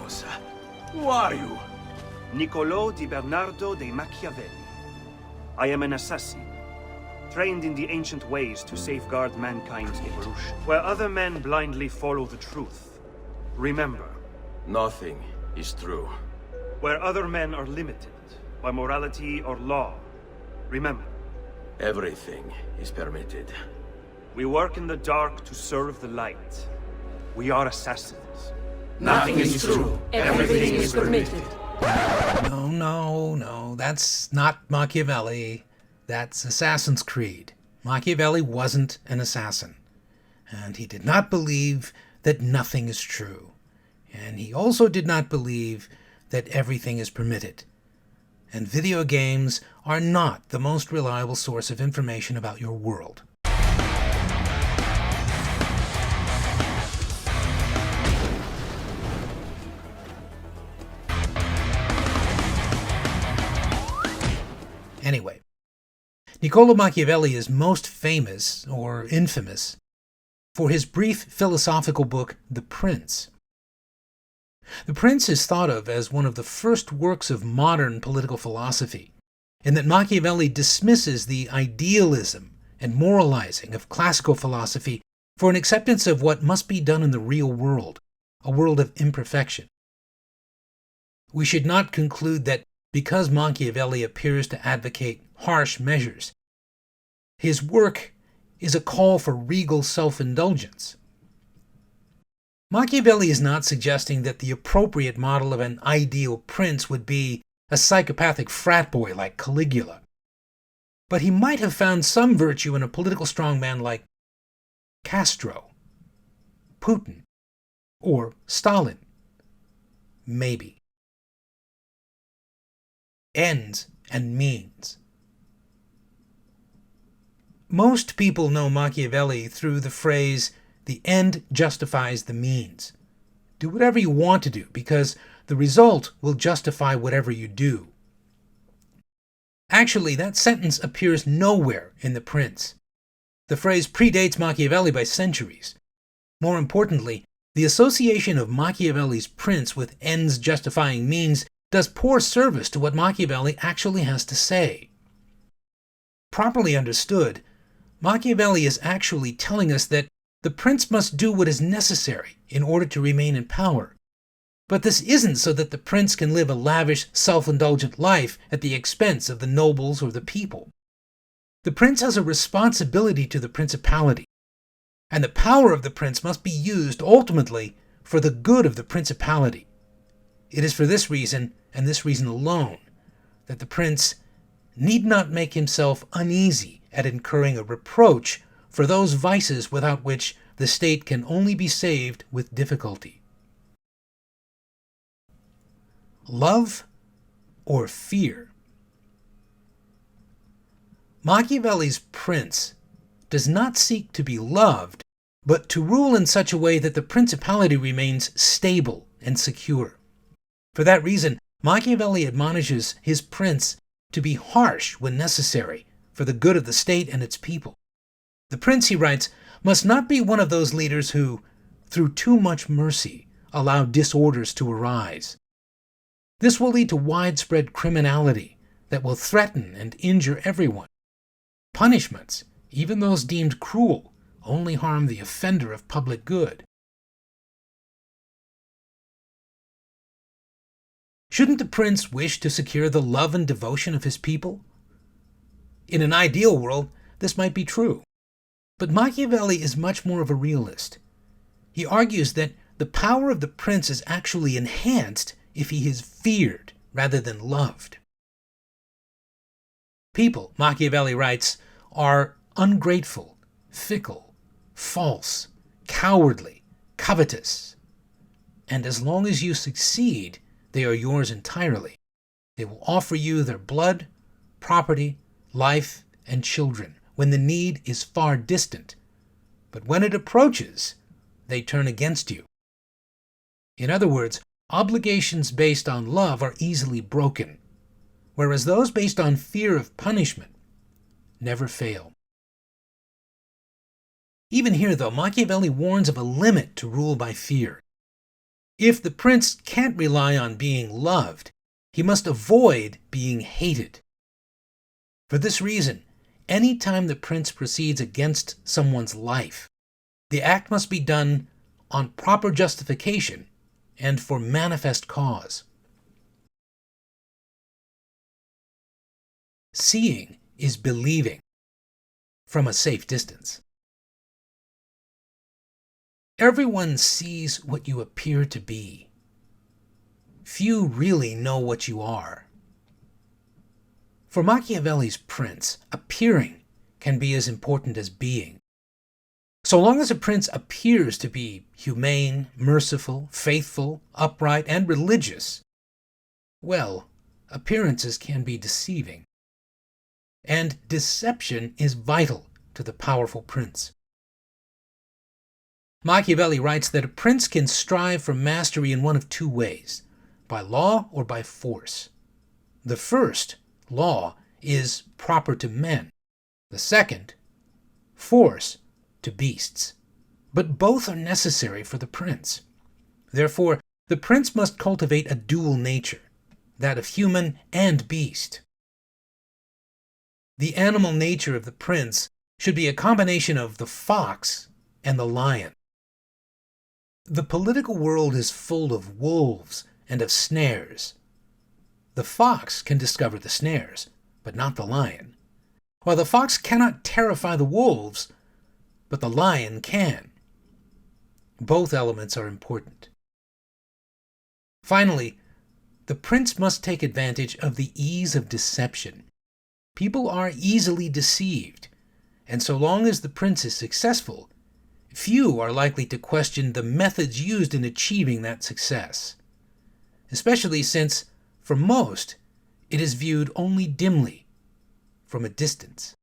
cosa? Who are you? Niccolò di Bernardo de Machiavelli. I am an assassin, trained in the ancient ways to safeguard mankind's evolution. Where other men blindly follow the truth, remember. Nothing is true. Where other men are limited by morality or law, remember. Everything is permitted. We work in the dark to serve the light. We are assassins. Nothing is true. Everything is permitted. No. That's not Machiavelli. That's Assassin's Creed. Machiavelli wasn't an assassin. And he did not believe that nothing is true. And he also did not believe that everything is permitted. And video games are not the most reliable source of information about your world. Anyway, Niccolò Machiavelli is most famous, or infamous, for his brief philosophical book, The Prince. The Prince is thought of as one of the first works of modern political philosophy, in that Machiavelli dismisses the idealism and moralizing of classical philosophy for an acceptance of what must be done in the real world, a world of imperfection. We should not conclude that because Machiavelli appears to advocate harsh measures, his work is a call for regal self-indulgence. Machiavelli is not suggesting that the appropriate model of an ideal prince would be a psychopathic frat boy like Caligula. But he might have found some virtue in a political strongman like Castro, Putin, or Stalin. Maybe. Ends and means. Most people know Machiavelli through the phrase, "the end justifies the means." Do whatever you want to do, because the result will justify whatever you do. Actually, that sentence appears nowhere in The Prince. The phrase predates Machiavelli by centuries. More importantly, the association of Machiavelli's Prince with ends justifying means does poor service to what Machiavelli actually has to say. Properly understood, Machiavelli is actually telling us that the prince must do what is necessary in order to remain in power. But this isn't so that the prince can live a lavish, self-indulgent life at the expense of the nobles or the people. The prince has a responsibility to the principality, and the power of the prince must be used ultimately for the good of the principality. It is for this reason, and this reason alone, that the prince need not make himself uneasy at incurring a reproach for those vices without which the state can only be saved with difficulty. Love or fear? Machiavelli's prince does not seek to be loved, but to rule in such a way that the principality remains stable and secure. For that reason, Machiavelli admonishes his prince to be harsh when necessary for the good of the state and its people. The prince, he writes, must not be one of those leaders who, through too much mercy, allow disorders to arise. This will lead to widespread criminality that will threaten and injure everyone. Punishments, even those deemed cruel, only harm the offender of public good. Shouldn't the prince wish to secure the love and devotion of his people? In an ideal world, this might be true. But Machiavelli is much more of a realist. He argues that the power of the prince is actually enhanced if he is feared rather than loved. People, Machiavelli writes, are ungrateful, fickle, false, cowardly, covetous. And as long as you succeed, they are yours entirely. They will offer you their blood, property, life, and children when the need is far distant. But when it approaches, they turn against you. In other words, obligations based on love are easily broken, whereas those based on fear of punishment never fail. Even here, though, Machiavelli warns of a limit to rule by fear. If the prince can't rely on being loved, he must avoid being hated. For this reason, any time the prince proceeds against someone's life, the act must be done on proper justification and for manifest cause. Seeing is believing from a safe distance. Everyone sees what you appear to be. Few really know what you are. For Machiavelli's prince, appearing can be as important as being. So long as a prince appears to be humane, merciful, faithful, upright, and religious, well, appearances can be deceiving. And deception is vital to the powerful prince. Machiavelli writes that a prince can strive for mastery in one of two ways, by law or by force. The first, law, is proper to men. The second, force, to beasts. But both are necessary for the prince. Therefore, the prince must cultivate a dual nature, that of human and beast. The animal nature of the prince should be a combination of the fox and the lion. The political world is full of wolves and of snares. The fox can discover the snares, but not the lion. While the fox cannot terrify the wolves, but the lion can. Both elements are important. Finally, the prince must take advantage of the ease of deception. People are easily deceived, and so long as the prince is successful, few are likely to question the methods used in achieving that success, especially since, for most, it is viewed only dimly, from a distance.